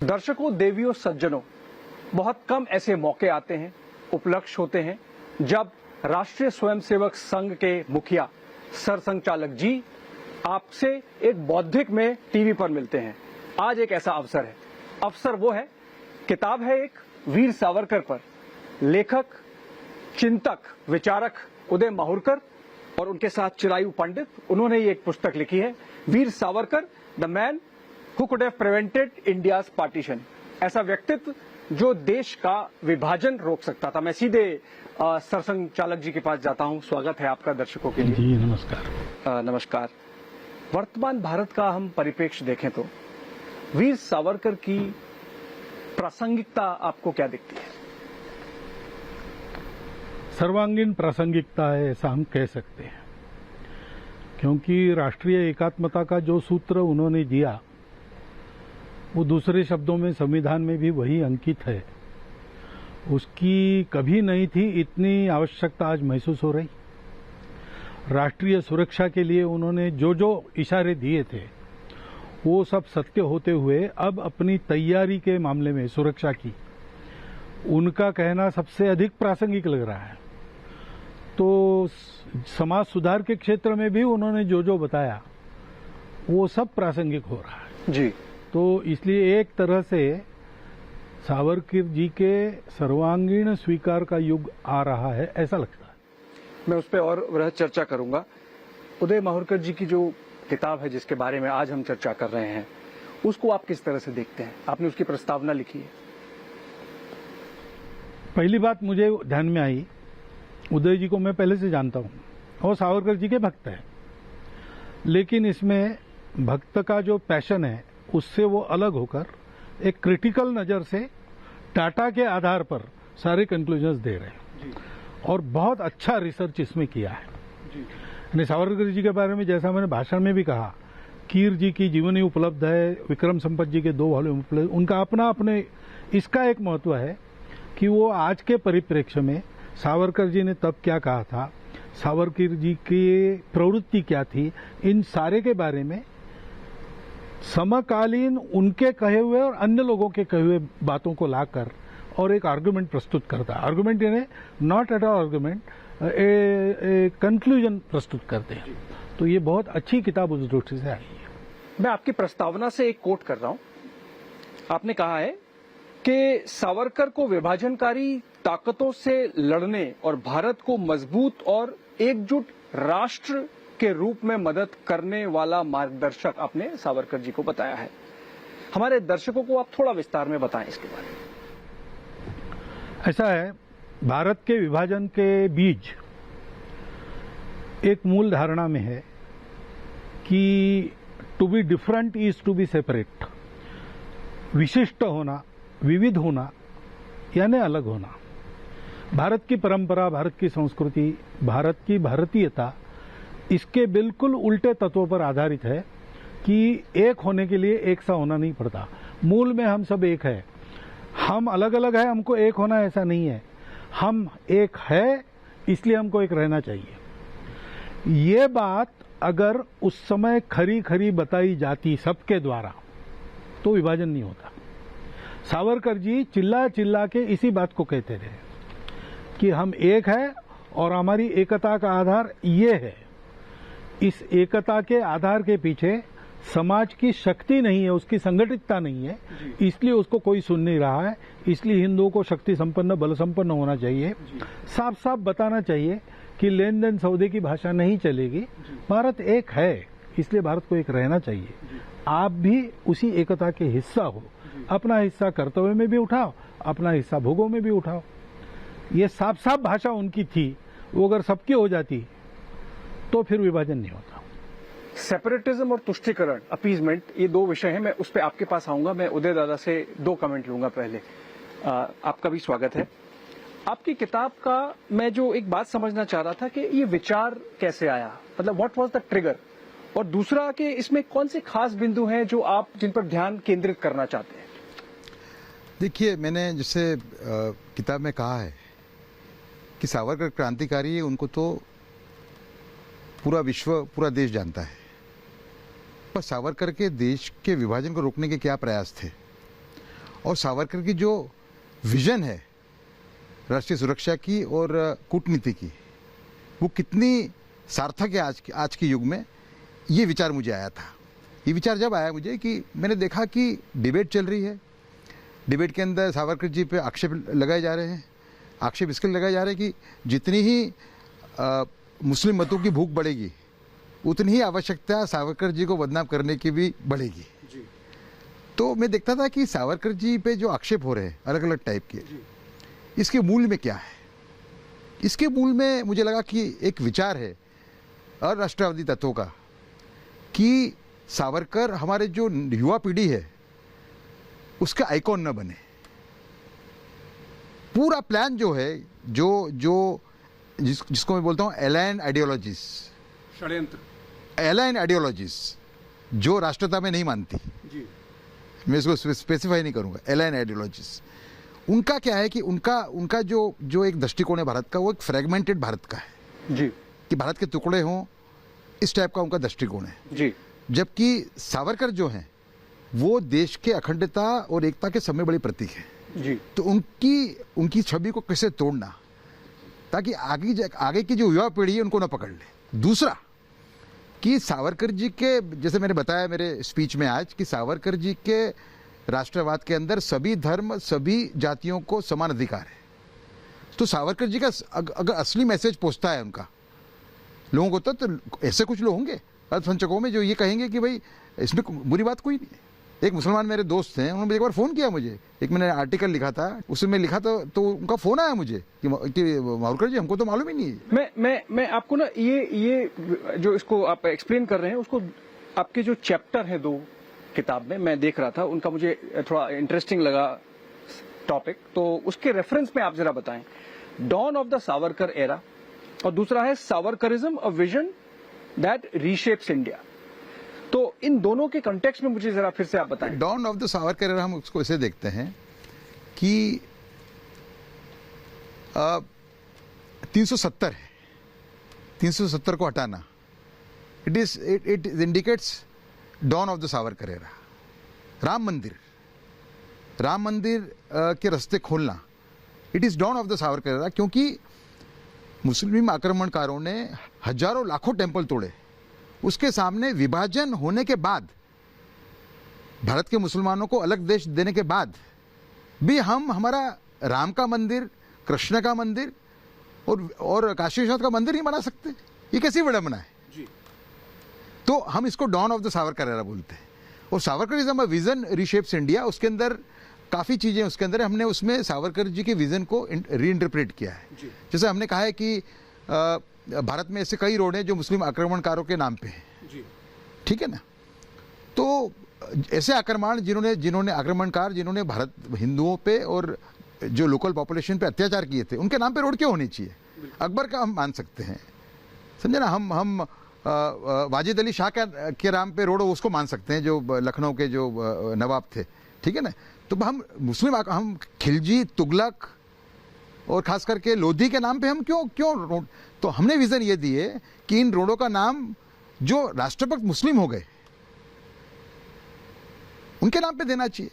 दर्शकों, देवियों, सज्जनों, बहुत कम ऐसे मौके आते हैं, उपलक्ष्य होते हैं जब राष्ट्रीय स्वयंसेवक संघ के मुखिया सरसंघचालक जी आपसे एक बौद्धिक में टीवी पर मिलते हैं। आज एक ऐसा अवसर है। अवसर वो है, किताब है एक वीर सावरकर पर। लेखक, चिंतक, विचारक उदय माहुरकर और उनके साथ चिरायु पंडित, उन्होंने ये एक पुस्तक लिखी है, Veer Savarkar, the man who could have prevented India's partition. ऐसा व्यक्तित्व जो देश का विभाजन रोक सकता था। मैं सीधे सरसंघचालक जी के पास जाता हूं। स्वागत है आपका दर्शकों के लिए। जी नमस्कार। नमस्कार। वर्तमान भारत का हम परिप्रेक्ष्य देखें तो वीर सावरकर की प्रासंगिकता आपको क्या दिखती है? सर्वांगीण प्रासंगिकता है, ऐसा हम कह सकते हैं, क्योंकि राष्ट्रीय एकात्मता का जो सूत्र उन्होंने दिया वो दूसरे शब्दों में संविधान में भी वही अंकित है। उसकी कभी नहीं थी इतनी आवश्यकता आज महसूस हो रही। राष्ट्रीय सुरक्षा के लिए उन्होंने जो जो इशारे दिए थे वो सब सत्य होते हुए अब अपनी तैयारी के मामले में सुरक्षा की उनका कहना सबसे अधिक प्रासंगिक लग रहा है। तो समाज सुधार के क्षेत्र में भी उन्होंने जो जो बताया वो सब प्रासंगिक हो रहा है जी। तो इसलिए एक तरह से सावरकर जी के सर्वांगीण स्वीकार का युग आ रहा है, ऐसा लगता है। मैं उस पर और वह चर्चा करूंगा। उदय माहुरकर जी की जो किताब है जिसके बारे में आज हम चर्चा कर रहे हैं, उसको आप किस तरह से देखते हैं? आपने उसकी प्रस्तावना लिखी है। पहली बात मुझे ध्यान में आई, उदय जी को मैं पहले से जानता हूं और सावरकर जी के भक्त हैं, लेकिन इसमें भक्त का जो पैशन है उससे वो अलग होकर एक क्रिटिकल नजर से डाटा के आधार पर सारे कंक्लूजन्स दे रहे हैं और बहुत अच्छा रिसर्च इसमें किया है। सावरकर जी के बारे में जैसा मैंने भाषण में भी कहा, कीर जी की जीवनी उपलब्ध है, विक्रम संपत जी के 2 वॉल्यूम उपलब्ध, उनका अपना अपने इसका एक महत्व है कि वो आज के परिप्रेक्ष्य में सावरकर जी ने तब क्या कहा था, सावरकर जी की प्रवृत्ति क्या थी, इन सारे के बारे में समकालीन उनके कहे हुए और अन्य लोगों के कहे हुए बातों को लाकर और एक आर्गुमेंट प्रस्तुत करता है। आर्गुमेंट यानी not at all argument, conclusion प्रस्तुत करते हैं। तो ये बहुत अच्छी किताब उस दृष्टि से आई है। मैं आपकी प्रस्तावना से एक कोट कर रहा हूं। आपने कहा है कि सावरकर को विभाजनकारी ताकतों से लड़ने और भारत को मजबूत और एकजुट राष्ट्र के रूप में मदद करने वाला मार्गदर्शक आपने सावरकर जी को बताया है। हमारे दर्शकों को आप थोड़ा विस्तार में बताएं इसके बारे में। ऐसा है, भारत के विभाजन के बीज एक मूल धारणा में है कि to be different is to be separate. विशिष्ट होना, विविध होना यानी अलग होना। भारत की परंपरा, भारत की संस्कृति, भारत की भारतीयता इसके बिल्कुल उल्टे तत्वों पर आधारित है कि एक होने के लिए एक सा होना नहीं पड़ता। मूल में हम सब एक है, हम अलग अलग है, हमको एक होना ऐसा नहीं है। हम एक है इसलिए हमको एक रहना चाहिए। ये बात अगर उस समय खरी खरी बताई जाती सबके द्वारा तो विभाजन नहीं होता। सावरकर जी चिल्ला चिल्ला के इसी बात को कहते थे कि हम एक है और हमारी एकता का आधार ये है। इस एकता के आधार के पीछे समाज की शक्ति नहीं है, उसकी संगठितता नहीं है, इसलिए उसको कोई सुन नहीं रहा है। इसलिए हिंदुओं को शक्ति संपन्न, बल संपन्न होना चाहिए। साफ साफ बताना चाहिए कि लेन देन सौदे की भाषा नहीं चलेगी। भारत एक है, इसलिए भारत को एक रहना चाहिए। आप भी उसी एकता के हिस्सा हो। अपना हिस्सा कर्तव्य में भी उठाओ, अपना हिस्सा भोगों में भी उठाओ। ये साफ साफ भाषा उनकी थी। वो अगर सबकी हो जाती तो फिर विभाजन नहीं होता। सेपरेटिज्म और तुष्टीकरण, अपीजमेंट, ये 2 विषय हैं। मैं उस पर आपके पास आऊंगा। मैं उदय दादा से 2 कमेंट लूंगा। पहले आपका भी स्वागत है। आपकी किताब का मैं जो एक बात समझना चाह रहा था कि ये विचार कैसे आया, मतलब व्हाट वाज द ट्रिगर, और दूसरा कि इसमें कौन से खास बिंदु हैं जो आप जिन पर ध्यान केंद्रित करना चाहते हैं? देखिए, मैंने जैसे किताब में कहा है कि सावरकर क्रांतिकारी है, उनको तो पूरा विश्व, पूरा देश जानता है। पर सावरकर के देश के विभाजन को रोकने के क्या प्रयास थे, और सावरकर की जो विजन है राष्ट्रीय सुरक्षा की और कूटनीति की, वो कितनी सार्थक है आज के युग में, ये विचार मुझे आया था। ये विचार जब आया मुझे कि मैंने देखा कि डिबेट चल रही है, डिबेट के अंदर सावरकर जी पे आक्षेप लगाए जा रहे हैं। आक्षेप इसके लगाए जा रहे हैं कि जितनी ही मुस्लिम मतों की भूख बढ़ेगी, उतनी ही आवश्यकता सावरकर जी को बदनाम करने की भी बढ़ेगी। तो मैं देखता था कि सावरकर जी पे जो आक्षेप हो रहे हैं अलग अलग टाइप के, इसके मूल में क्या है। इसके मूल में मुझे लगा कि एक विचार है अराष्ट्रवादी तत्वों का कि सावरकर हमारे जो युवा पीढ़ी है उसका आइकॉन न बने। पूरा प्लान जो है, जिसको मैं बोलता हूं एलाइन आइडियोलॉजीज, षड्यंत्र, एलाइन आइडियोलॉजीज जो राष्ट्रता में नहीं मानती, मैं इसको स्पेसिफाई नहीं करूंगा, एलाइन आइडियोलॉजीज, उनका क्या है कि उनका जो एक दृष्टिकोण है भारत का, वो एक फ्रेगमेंटेड भारत का है जी, कि भारत के टुकड़े हों, इस टाइप का उनका दृष्टिकोण है जी। जबकि सावरकर जो हैं वो देश के अखंडता और एकता के सबसे बड़ी प्रतीक है जी। तो उनकी छवि को कैसे तोड़ना ताकि आगे की जो युवा पीढ़ी है उनको ना पकड़ ले। दूसरा कि सावरकर जी के, जैसे मैंने बताया मेरे स्पीच में आज, कि सावरकर जी के राष्ट्रवाद के अंदर सभी धर्म सभी जातियों को समान अधिकार है। तो सावरकर जी का अगर असली मैसेज पहुंचता है उनका लोगों को, तो ऐसे कुछ लोग होंगे अल्पसंख्यकों में जो ये कहेंगे कि भाई इसमें बुरी बात कोई नहीं है। एक मुसलमान मेरे दोस्त हैं, उन्होंने एक बार फ़ोन किया मुझे, एक मैंने आर्टिकल लिखा था उसमें लिखा तो उनका फ़ोन आया मुझे कि मावरकर जी हमको तो मालूम ही नहीं है। मैं आपको ना ये जो इसको आप एक्सप्लेन कर रहे हैं उसको, आपके जो चैप्टर है 2 किताब में मैं देख रहा था, उनका मुझे थोड़ा इंटरेस्टिंग लगा टॉपिक, तो उसके रेफरेंस में आप जरा बताएं। Dawn of the Savarkar era और दूसरा है Savarkarism a vision that reshapes India. तो इन दोनों के कॉन्टेक्स्ट में मुझे जरा फिर से आप बताएं। Dawn of the Savarkar era हम उसको ऐसे देखते हैं कि 370 है, 370 को हटाना, it indicates dawn of the Savarkar era. Ram Mandir के रास्ते खोलना, it is dawn of the Savarkar era, क्योंकि मुस्लिम आक्रमणकारों ने हजारों लाखों टेंपल तोड़े। उसके सामने विभाजन होने के बाद, भारत के मुसलमानों को अलग देश देने के बाद भी हम हमारा राम का मंदिर, कृष्ण का मंदिर और काशी विश्वनाथ का मंदिर नहीं बना सकते? ये कैसी विडंबना है जी। तो हम इसको dawn of the Savarkar era बोलते हैं। और सावरकरिज्म अ विजन रीशेप्स इंडिया, उसके अंदर काफ़ी चीज़ें उसके अंदर हमने उसमें सावरकर जी के विजन को रीइंटरप्रेट किया है। जैसे हमने कहा है कि भारत में ऐसे कई रोड हैं जो मुस्लिम आक्रमणकारों के नाम पे हैं, ठीक है ना। तो ऐसे आक्रमण जिन्होंने भारत हिंदुओं पे और जो लोकल पॉपुलेशन पे अत्याचार किए थे, उनके नाम पे रोड क्यों होनी चाहिए? अकबर का हम मान सकते हैं, समझे ना। हम वाजिद अली शाह के नाम पे रोड उसको मान सकते हैं, जो लखनऊ के जो नवाब थे, ठीक है ना। तो हम खिलजी, तुगलक और खास करके लोधी के नाम पे हम क्यों रोड? तो हमने विजन ये दिए कि इन रोडों का नाम जो राष्ट्रभक्त मुस्लिम हो गए उनके नाम पे देना चाहिए।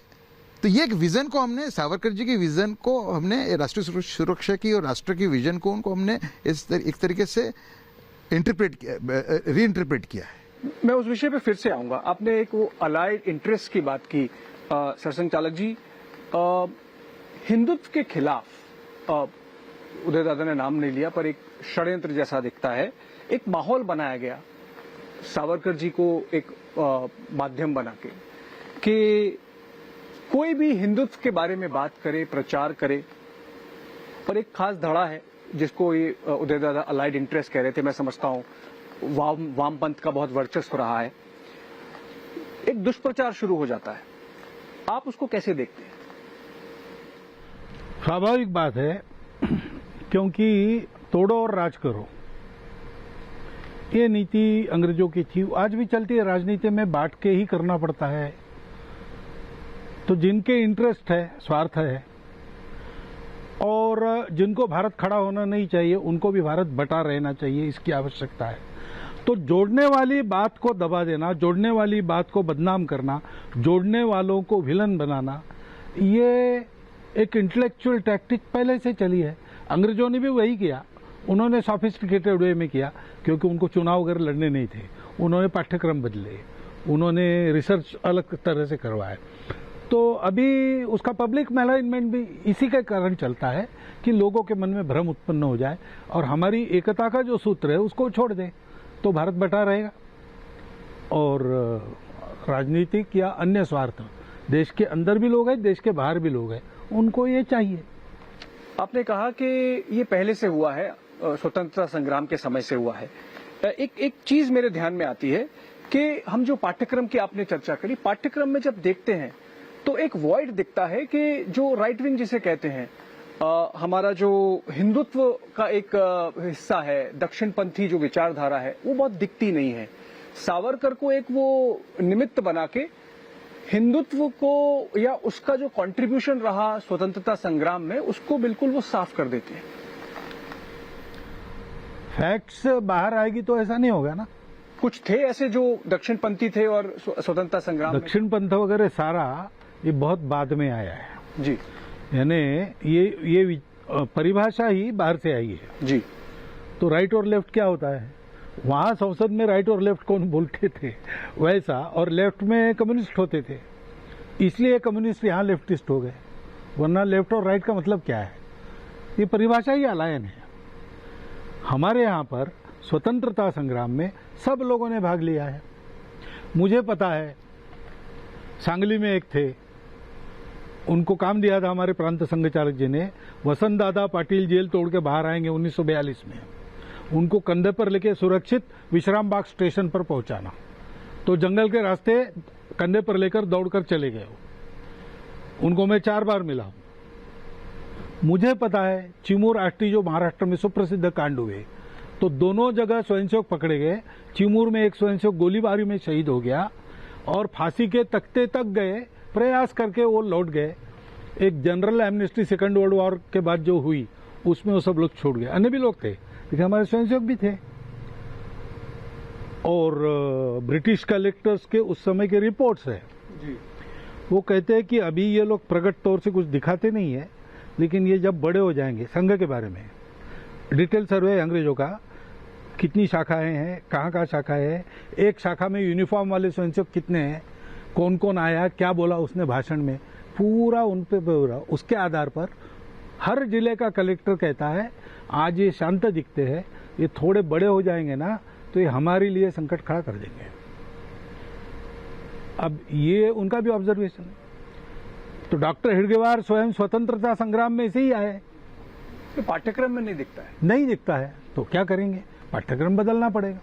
तो ये एक विजन को हमने, सावरकर जी की विजन को हमने, राष्ट्रीय सुरक्षा की और राष्ट्र की विजन को उनको हमने एक तरीके से रीइंटरप्रेट किया है। मैं उस विषय पे फिर से आऊंगा। आपने एक वो अलाइड इंटरेस्ट की बात की, सरसंघ चालक जी, हिंदुत्व के खिलाफ उदय दादा ने नाम नहीं लिया, पर एक षड्यंत्र जैसा दिखता है, एक माहौल बनाया गया सावरकर जी को एक माध्यम बना के कि कोई भी हिंदुत्व के बारे में बात करे, प्रचार करे, पर एक खास धड़ा है जिसको ये उदय दादा अलाइड इंटरेस्ट कह रहे थे। मैं समझता हूं वामपंथ का बहुत वर्चस्व रहा है, एक दुष्प्रचार शुरू हो जाता है। आप उसको कैसे देखते हैं? स्वाभाविक बात है, क्योंकि तोड़ो और राज करो, ये नीति अंग्रेजों की थी, आज भी चलती है। राजनीति में बांट के ही करना पड़ता है। तो जिनके इंटरेस्ट है, स्वार्थ है, और जिनको भारत खड़ा होना नहीं चाहिए उनको भी भारत बटा रहना चाहिए, इसकी आवश्यकता है। तो जोड़ने वाली बात को दबा देना, जोड़ने वाली बात को बदनाम करना, जोड़ने वालों को विलन बनाना, ये एक इंटेलेक्चुअल टैक्टिक पहले से चली है। अंग्रेजों ने भी वही किया, उन्होंने सॉफिस्टिकेटेड वे में किया, क्योंकि उनको चुनाव वगैरह लड़ने नहीं थे। उन्होंने पाठ्यक्रम बदले, उन्होंने रिसर्च अलग तरह से करवाए। तो अभी उसका पब्लिक मैलाइनमेंट भी इसी के कारण चलता है कि लोगों के मन में भ्रम उत्पन्न हो जाए और हमारी एकता का जो सूत्र है उसको छोड़ दें, तो भारत बटा रहेगा। और राजनीतिक या अन्य स्वार्थ, देश के अंदर भी लोग हैं, देश के बाहर भी लोग हैं, उनको ये चाहिए। आपने कहा कि ये पहले से हुआ है, स्वतंत्रता संग्राम के समय से हुआ है। एक चीज मेरे ध्यान में आती है कि हम जो पाठ्यक्रम की आपने चर्चा करी, पाठ्यक्रम में जब देखते हैं तो एक वॉइड दिखता है कि जो राइट विंग जिसे कहते हैं, हमारा जो हिंदुत्व का एक हिस्सा है, दक्षिणपंथी जो विचारधारा है, वो बहुत दिखती नहीं है। सावरकर को एक वो निमित्त बना के हिंदुत्व को या उसका जो कंट्रीब्यूशन रहा स्वतंत्रता संग्राम में, उसको बिल्कुल वो साफ कर देते हैं। फैक्ट्स बाहर आएगी तो ऐसा नहीं होगा ना। कुछ थे ऐसे जो दक्षिणपंथी थे और स्वतंत्रता संग्राम दक्षिण पंथ वगैरह सारा ये बहुत बाद में आया है जी, यानी ये परिभाषा ही बाहर से आई है जी। तो राइट और लेफ्ट क्या होता है, वहां संसद में राइट और लेफ्ट कौन बोलते थे वैसा, और लेफ्ट में कम्युनिस्ट होते थे, इसलिए कम्युनिस्ट यहाँ लेफ्टिस्ट हो गए, वरना लेफ्ट और राइट का मतलब क्या है, ये परिभाषा ही अलायन है। हमारे यहाँ पर स्वतंत्रता संग्राम में सब लोगों ने भाग लिया है। मुझे पता है सांगली में एक थे, उनको काम दिया था हमारे प्रांत संघ चालक जी ने, वसंत दादा पाटिल जेल तोड़ के बाहर आएंगे 1942 में, उनको कंधे पर लेके सुरक्षित विश्राम बाग स्टेशन पर पहुंचाना, तो जंगल के रास्ते कंधे पर लेकर दौड़कर चले गए। उनको मैं 4 बार मिला हूं। मुझे पता है चिमूर आष्टी जो महाराष्ट्र में सुप्रसिद्ध कांड हुए, तो दोनों जगह स्वयंसेवक पकड़े गए। चिमूर में एक स्वयंसेवक गोलीबारी में शहीद हो गया और फांसी के तख्ते तक गए, प्रयास करके वो लौट गए। एक general amnesty second world war के बाद जो हुई उसमें वो सब लोग छोड़ गए। अन्य भी लोग थे लेकिन हमारे स्वयंसेवक भी थे। और ब्रिटिश कलेक्टर्स के उस समय के रिपोर्ट्स है जी। वो कहते हैं कि अभी ये लोग प्रकट तौर से कुछ दिखाते नहीं है, लेकिन ये जब बड़े हो जाएंगे, संघ के बारे में डिटेल सर्वे अंग्रेजों का, कितनी शाखाएं हैं, कहाँ शाखाएं हैं, एक शाखा में यूनिफॉर्म वाले स्वयंसेवक कितने हैं, कौन कौन आया, क्या बोला उसने भाषण में, पूरा उन पे पूरा, उसके आधार पर हर जिले का कलेक्टर कहता है आज ये शांत दिखते हैं, ये थोड़े बड़े हो जाएंगे ना तो ये हमारे लिए संकट खड़ा कर देंगे। अब ये उनका भी ऑब्जर्वेशन है। तो डॉक्टर हेडगेवार स्वयं स्वतंत्रता संग्राम में से ही आए, तो पाठ्यक्रम में नहीं दिखता है। नहीं दिखता है तो क्या करेंगे, पाठ्यक्रम बदलना पड़ेगा।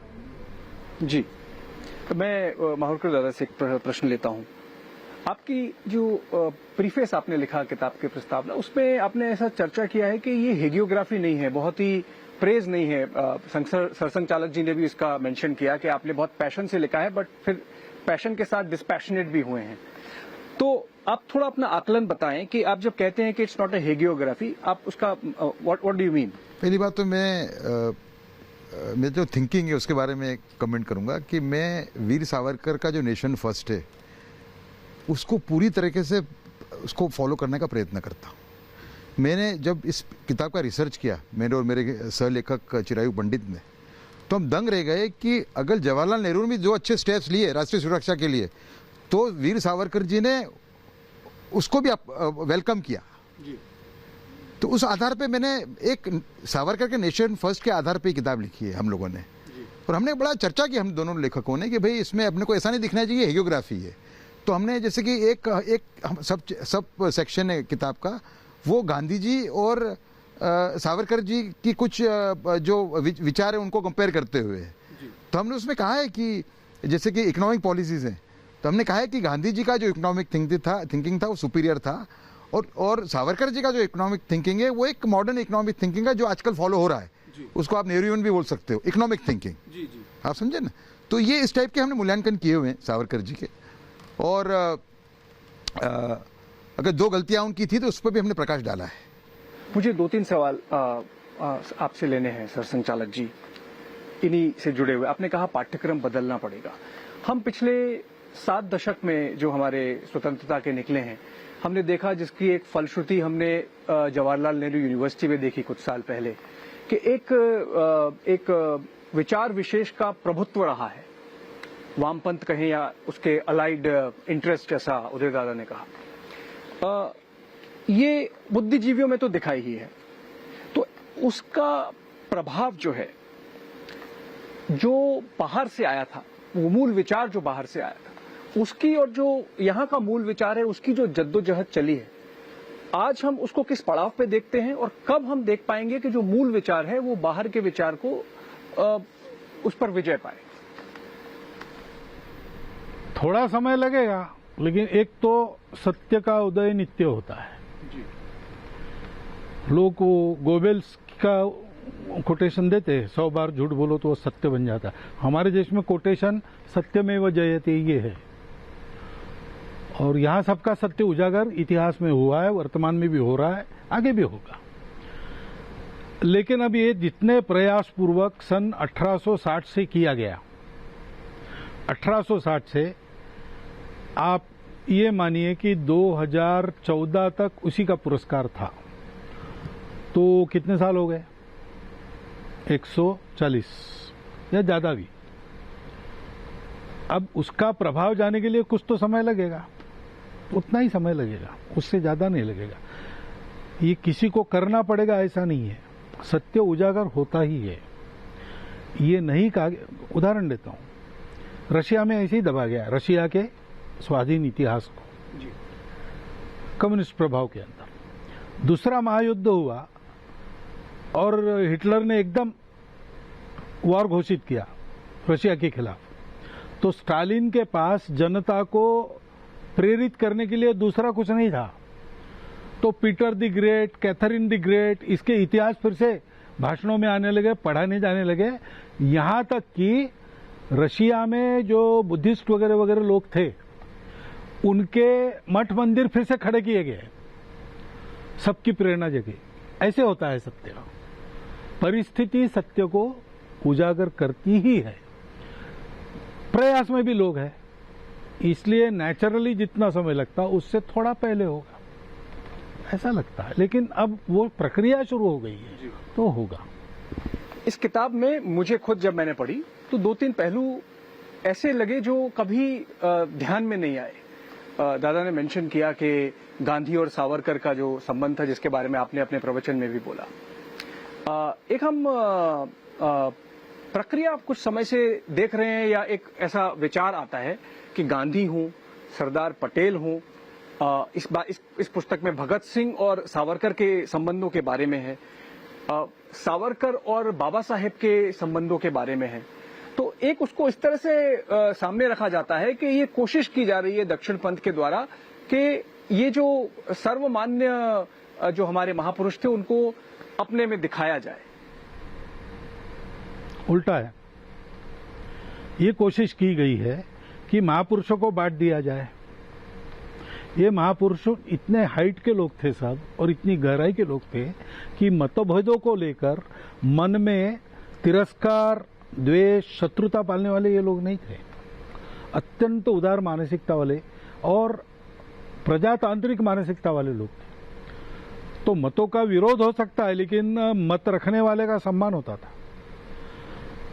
जी, तो मैं माहुरकर दादा से एक प्रश्न लेता हूं। आपकी जो प्रीफेस आपने लिखा किताब के प्रस्तावना, उसमें आपने ऐसा चर्चा किया है कि ये हेगियोग्राफी नहीं है, बहुत ही प्रेज नहीं है। सरसंघ चालक जी ने भी इसका मेंशन किया कि आपने बहुत पैशन से लिखा है, बट फिर पैशन के साथ डिस्पैशनेट भी हुए हैं। तो आप थोड़ा अपना आकलन बताएं कि आप जब कहते हैं कि इट्स नॉट ए हेगियोग्राफी, आप उसका व्हाट डू यू मीन? पहली बात तो मैं जो थिंकिंग है उसके बारे में कमेंट करूंगा कि मैं वीर सावरकर का जो नेशन फर्स्ट है उसको पूरी तरीके से उसको फॉलो करने का प्रयत्न करता हूँ। मैंने जब इस किताब का रिसर्च किया, मेरे और मेरे सहलेखक चिरायु पंडित ने, तो हम दंग रह गए कि अगर जवाहरलाल नेहरू ने जो अच्छे स्टेप्स लिए राष्ट्रीय सुरक्षा के लिए, तो वीर सावरकर जी ने उसको भी वेलकम किया जी। तो उस आधार पे मैंने एक सावरकर के नेशन फर्स्ट के आधार पे किताब लिखी है हम लोगों ने। और हमने बड़ा चर्चा की हम दोनों लेखकों ने कि भाई इसमें अपने को ऐसा नहीं दिखना चाहिए हेगियोग्राफी है। तो हमने जैसे कि एक सब सेक्शन है किताब का, वो गांधी जी और सावरकर जी की कुछ जो विचार है उनको कंपेयर करते हुए। तो हमने उसमें कहा है कि जैसे कि इकोनॉमिक पॉलिसीज हैं, तो हमने कहा है कि गांधी जी का जो इकोनॉमिक थिंकिंग था वो सुपीरियर था, और सावरकर जी का जो इकोनॉमिक थिंकिंग है वो एक मॉडर्न इकोनॉमिक थिंकिंग है जो आजकल फॉलो हो रहा है। उसको आप नेहरूवियन भी बोल सकते हो, इकोनॉमिक थिंकिंग। आप समझे ना? तो ये इस टाइप के हमने मूल्यांकन किए हुए हैं सावरकर जी के। और अगर 2 गलतियां उनकी थी तो उस पर भी हमने प्रकाश डाला है। मुझे 2-3 सवाल आपसे लेने हैं सरसंघ चालक जी, इन्हीं से जुड़े हुए। आपने कहा पाठ्यक्रम बदलना पड़ेगा। हम पिछले 7 दशक में जो हमारे स्वतंत्रता के निकले हैं, हमने देखा जिसकी एक फलश्रुति हमने जवाहरलाल नेहरू यूनिवर्सिटी में देखी कुछ साल पहले कि एक विचार विशेष का प्रभुत्व रहा है, वामपंथ कहें या उसके अलाइड इंटरेस्ट, जैसा उदय दादा ने कहा। ये बुद्धिजीवियों में तो दिखाई ही है। तो उसका प्रभाव जो है, जो बाहर से आया था, वो मूल विचार जो बाहर से आया था, उसकी और जो यहाँ का मूल विचार है, उसकी जो जद्दोजहद चली है, आज हम उसको किस पड़ाव पे देखते हैं और कब हम देख पाएंगे कि जो मूल विचार है वो बाहर के विचार को उस पर विजय पाए? थोड़ा समय लगेगा, लेकिन एक तो सत्य का उदय नित्य होता है। लोग को गोबेल्स का कोटेशन देते हैं, 100 बार झूठ बोलो तो वो सत्य बन जाता है। हमारे देश में कोटेशन सत्यमेव जयते ये है, और यहाँ सबका सत्य उजागर इतिहास में हुआ है, वर्तमान में भी हो रहा है, आगे भी होगा। लेकिन अब ये जितने प्रयास पूर्वक सन 1860 से किया गया, 1860 से आप ये मानिए कि 2014 तक उसी का पुरस्कार था, तो कितने साल हो गए? 140 या ज्यादा भी। अब उसका प्रभाव जाने के लिए कुछ तो समय लगेगा, उतना ही समय लगेगा, उससे ज्यादा नहीं लगेगा। ये किसी को करना पड़ेगा ऐसा नहीं है, सत्य उजागर होता ही है। ये नहीं कहा, उदाहरण देता हूं, रशिया में ऐसे ही दबा गया, रशिया के स्वाधीन इतिहास को कम्युनिस्ट प्रभाव के अंदर। दूसरा महायुद्ध हुआ और हिटलर ने एकदम वॉर घोषित किया रशिया के खिलाफ, तो स्टालिन के पास जनता को प्रेरित करने के लिए दूसरा कुछ नहीं था, तो Peter the Great, Catherine the Great, इसके इतिहास फिर से भाषणों में आने लगे, पढ़ाने जाने लगे। यहां तक कि रशिया में जो बुद्धिस्ट वगैरह वगैरह लोग थे, उनके मठ मंदिर फिर से खड़े किए गए, सबकी प्रेरणा जगी। ऐसे होता है सत्य, परिस्थिति सत्य को उजागर करती ही है। प्रयास में भी लोग हैं, इसलिए नेचुरली जितना समय लगता उससे थोड़ा पहले होगा, ऐसा लगता है। लेकिन अब वो प्रक्रिया शुरू हो गई है, तो होगा। इस किताब में मुझे खुद जब मैंने पढ़ी तो 2-3 पहलू ऐसे लगे जो कभी ध्यान में नहीं आए। दादा ने मेंशन किया कि गांधी और सावरकर का जो संबंध था, जिसके बारे में आपने अपने प्रवचन में भी बोला। एक हम प्रक्रिया कुछ समय से देख रहे हैं, या एक ऐसा विचार आता है कि गांधी हूं, सरदार पटेल हूं, इस पुस्तक में भगत सिंह और सावरकर के संबंधों के बारे में है, सावरकर और बाबा साहेब के संबंधों के बारे में है। तो एक उसको इस तरह से सामने रखा जाता है कि ये कोशिश की जा रही है दक्षिण पंथ के द्वारा कि ये जो सर्वमान्य जो हमारे महापुरुष थे उनको अपने में दिखाया जाए। उल्टा है, ये कोशिश की गई है कि महापुरुषों को बांट दिया जाए। ये महापुरुष इतने हाइट के लोग थे सब, और इतनी गहराई के लोग थे कि मतभेदों को लेकर मन में तिरस्कार, द्वेष, शत्रुता पालने वाले ये लोग नहीं थे। अत्यंत उदार मानसिकता वाले और प्रजातांत्रिक मानसिकता वाले लोग थे। तो मतों का विरोध हो सकता है, लेकिन मत रखने वाले का सम्मान होता था।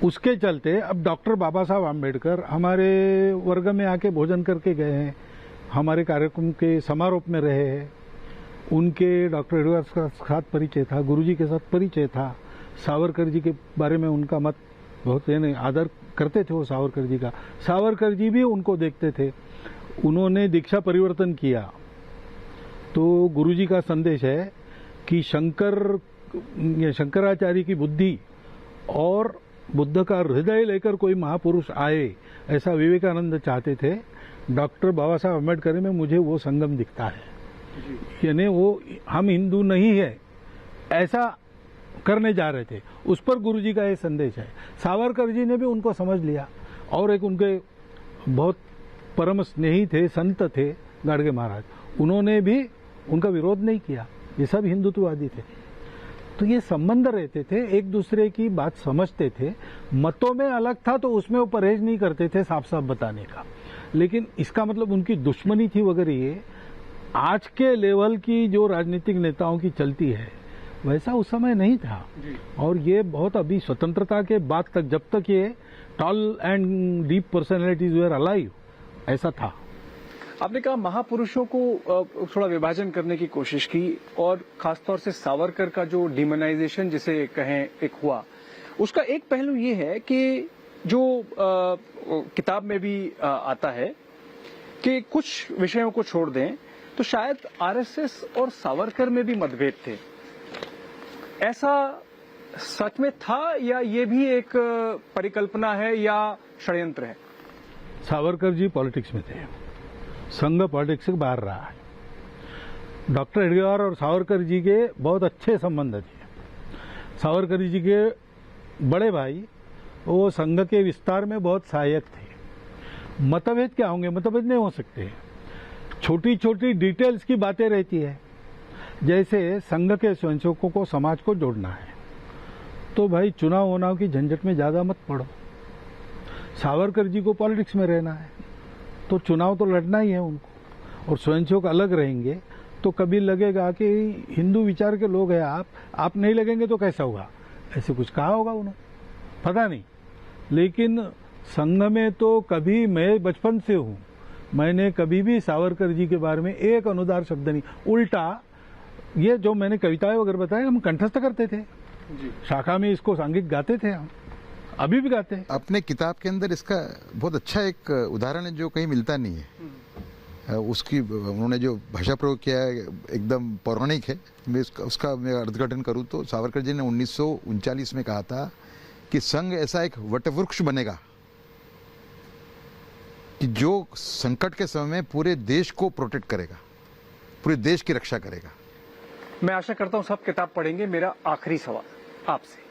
उसके चलते अब डॉक्टर बाबा साहब आम्बेडकर हमारे वर्ग में आके भोजन करके गए हैं, हमारे कार्यक्रम के समारोह में रहे हैं, उनके डॉक्टर एडवर्ड्स का साथ परिचय था, गुरुजी के साथ परिचय था, सावरकर जी के बारे में उनका मत बहुत आदर करते थे वो सावरकर जी का। सावरकर जी भी उनको देखते थे, उन्होंने दीक्षा परिवर्तन किया। तो गुरुजी का संदेश है कि शंकराचार्य की बुद्धि और बुद्ध का हृदय लेकर कोई महापुरुष आए, ऐसा विवेकानंद चाहते थे। डॉक्टर बाबा साहब अम्बेडकर में मुझे वो संगम दिखता है, यानी वो हम हिंदू नहीं है ऐसा करने जा रहे थे। उस पर गुरुजी का ये संदेश है। सावरकर जी ने भी उनको समझ लिया, और एक उनके बहुत परम स्नेही थे, संत थे गाडगे महाराज, उन्होंने भी उनका विरोध नहीं किया। ये सब हिंदुत्ववादी थे। तो ये संबंध रहते थे, एक दूसरे की बात समझते थे। मतों में अलग था तो उसमें वो परहेज नहीं करते थे साफ साफ बताने का, लेकिन इसका मतलब उनकी दुश्मनी थी वगैरह ये आज के लेवल की जो राजनीतिक नेताओं की चलती है वैसा उस समय नहीं था। और ये बहुत अभी स्वतंत्रता के बाद तक, जब तक ये tall and deep personalities were alive, ऐसा था। आपने कहा महापुरुषों को थोड़ा विभाजन करने की कोशिश की और खासतौर से सावरकर का जो डिमोनाइजेशन जिसे कहें एक हुआ, उसका एक पहलू ये है कि जो किताब में भी आता है कि कुछ विषयों को छोड़ दें तो शायद आरएसएस और सावरकर में भी मतभेद थे। ऐसा सच में था या ये भी एक परिकल्पना है या षड्यंत्र है? सावरकर जी पॉलिटिक्स में थे, संघ पॉलिटिक्स से बाहर रहा है। डॉक्टर एडगर और सावरकर जी के बहुत अच्छे संबंध थे। सावरकर जी के बड़े भाई वो संघ के विस्तार में बहुत सहायक थे। मतभेद क्या होंगे? मतभेद नहीं हो सकते, छोटी छोटी डिटेल्स की बातें रहती है। जैसे संघ के स्वयंसेवकों को समाज को जोड़ना है तो भाई चुनाव वुनाव की झंझट में ज्यादा मत पड़ो। सावरकर जी को पॉलिटिक्स में रहना है तो चुनाव तो लड़ना ही है उनको, और स्वयंसेवक अलग रहेंगे तो कभी लगेगा कि हिंदू विचार के लोग हैं आप नहीं लगेंगे तो कैसा होगा, ऐसे कुछ कहा होगा उन्होंने, पता नहीं। लेकिन संघ में तो कभी, मैं बचपन से हूं, मैंने कभी भी सावरकर जी के बारे में एक अनुदार शब्द नहीं, उल्टा ये जो मैंने कविताएं वगैरह बताए हम कंठस्थ करते थे जी। शाखा में इसको सांघिक गाते थे, हम अभी भी गाते हैं। अपने किताब के अंदर इसका बहुत अच्छा एक उदाहरण है जो कहीं मिलता नहीं है। उसकी उन्होंने जो भाषा प्रयोग किया है एकदम पौराणिक है। मैं उसका मैं अर्थघटन करूं तो सावरकर जी ने 1939 में कहा था कि संघ ऐसा एक वटवृक्ष बनेगा कि जो संकट के समय में पूरे देश को प्रोटेक्ट करेगा, पूरे देश की रक्षा करेगा। मैं आशा करता हूं सब किताब पढ़ेंगे। मेरा आखिरी सवाल आपसे,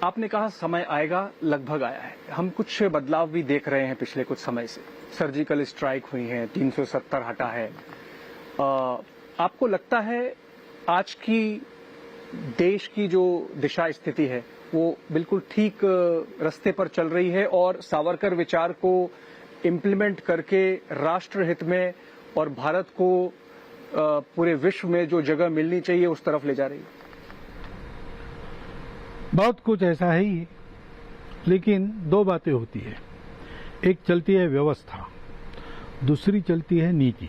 आपने कहा समय आएगा, लगभग आया है। हम कुछ बदलाव भी देख रहे हैं पिछले कुछ समय से, सर्जिकल स्ट्राइक हुई है, 370 हटा है। आपको लगता है आज की देश की जो दिशा स्थिति है वो बिल्कुल ठीक रास्ते पर चल रही है और सावरकर विचार को इम्प्लीमेंट करके राष्ट्र हित में और भारत को पूरे विश्व में जो जगह मिलनी चाहिए उस तरफ ले जा रही है? बहुत कुछ ऐसा है ही, लेकिन दो बातें होती है। एक चलती है व्यवस्था, दूसरी चलती है नीति।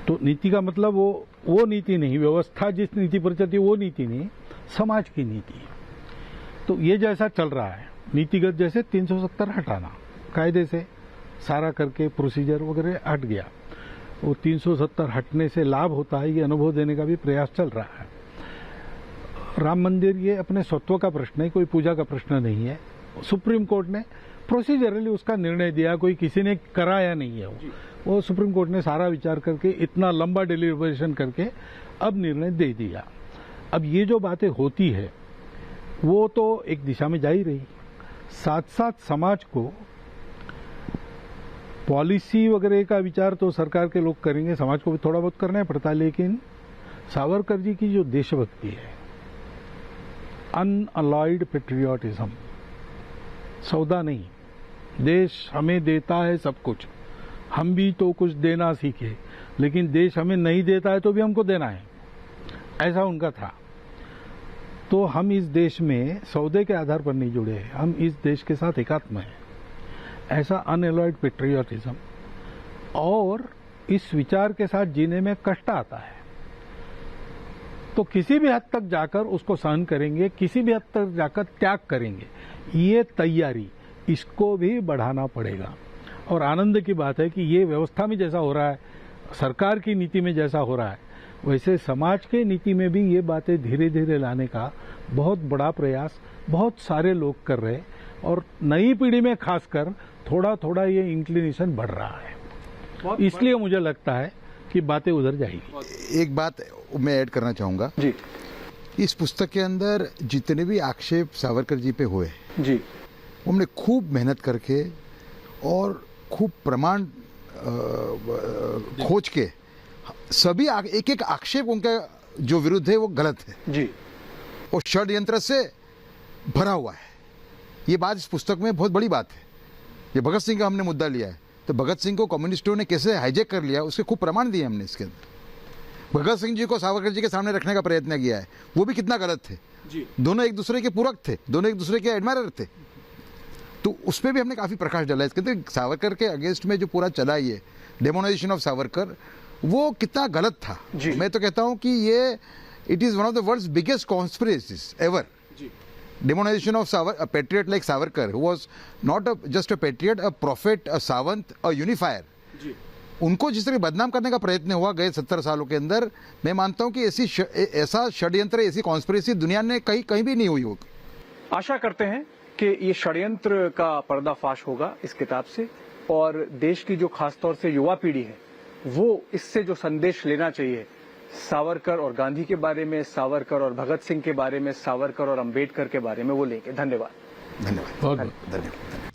तो नीति का मतलब वो नीति नहीं, व्यवस्था जिस नीति पर चलती है वो नीति नहीं, समाज की नीति। तो ये जैसा चल रहा है नीतिगत, जैसे 370 हटाना, कायदे से सारा करके प्रोसीजर वगैरह हट गया, वो 370 हटने से लाभ होता है ये अनुभव देने का भी प्रयास चल रहा है। राम मंदिर ये अपने स्वत्व का प्रश्न है, कोई पूजा का प्रश्न नहीं है। सुप्रीम कोर्ट ने प्रोसीजरली उसका निर्णय दिया, कोई किसी ने कराया नहीं है। वो सुप्रीम कोर्ट ने सारा विचार करके इतना लंबा डिलीबरेशन करके अब निर्णय दे दिया। अब ये जो बातें होती है वो तो एक दिशा में जा ही रही, साथ साथ समाज को पॉलिसी वगैरह का विचार तो सरकार के लोग करेंगे, समाज को भी थोड़ा बहुत करना ही पड़ता है। लेकिन सावरकर जी की जो देशभक्ति है, अनअलॉयड पेट्रियोटिज्म, सौदा नहीं, देश हमें देता है सब कुछ, हम भी तो कुछ देना सीखे, लेकिन देश हमें नहीं देता है तो भी हमको देना है, ऐसा उनका था। तो हम इस देश में सौदे के आधार पर नहीं जुड़े हैं, हम इस देश के साथ एकात्म हैं, ऐसा अनअलॉयड पेट्रियोटिज्म। और इस विचार के साथ जीने में कष्ट आता है तो किसी भी हद तक जाकर उसको सहन करेंगे, किसी भी हद तक जाकर त्याग करेंगे, ये तैयारी इसको भी बढ़ाना पड़ेगा। और आनंद की बात है कि ये व्यवस्था में जैसा हो रहा है, सरकार की नीति में जैसा हो रहा है, वैसे समाज के नीति में भी ये बातें धीरे धीरे लाने का बहुत बड़ा प्रयास बहुत सारे लोग कर रहे हैं। और नई पीढ़ी में खासकर थोड़ा थोड़ा ये इंक्लिनेशन बढ़ रहा है, इसलिए मुझे लगता है कि बातें उधर जाएगी। एक बात मैं ऐड करना चाहूंगा जी, इस पुस्तक के अंदर जितने भी आक्षेप सावरकर जी पे हुए जी, हमने खूब मेहनत करके और खूब प्रमाण खोज के सभी एक एक आक्षेप उनका जो विरुद्ध है वो गलत है जी, वो षड्यंत्र से भरा हुआ है। ये बात इस पुस्तक में बहुत बड़ी बात है ये भगत सिंह का हमने मुद्दा लिया है, तो भगत सिंह को कम्युनिस्टों ने कैसे हाईजैक कर लिया उसके खूब प्रमाण दिए हमने इसके अंदर। भगत सिंह जी को सावरकर जी के सामने रखने का प्रयत्न किया है, वो भी कितना गलत थे जी। दोनों एक दूसरे के पूरक थे, दोनों एक दूसरे के एडमायरर थे, तो उस पर भी हमने काफ़ी प्रकाश डाला है। इसके अंदर सावरकर के अगेंस्ट में जो पूरा चला ये डेमोनाइजेशन ऑफ सावरकर, वो कितना गलत था। जी। मैं तो कहता हूँ कि ये it is one of the world's biggest conspiracies ever. जी। Demonization of a patriot like Savarkar, who was not just a patriot, a prophet, a savant, a unifier. जी। उनको जिस तरह बदनाम करने का प्रयत्न हुआ गए 70 सालों के अंदर, मैं मानता हूं कि ऐसा षड्यंत्र, ऐसी कॉन्स्पिरेसी दुनिया ने कहीं भी नहीं हुई होगी। आशा करते हैं कि ये षड्यंत्र का पर्दाफाश होगा इस किताब से, और देश की जो खासतौर से युवा पीढ़ी है वो इससे जो संदेश लेना चाहिए सावरकर और गांधी के बारे में, सावरकर और भगत सिंह के बारे में, सावरकर और अंबेडकर के बारे में, वो लेंगे। धन्यवाद। धन्यवाद। बहुत धन्यवाद।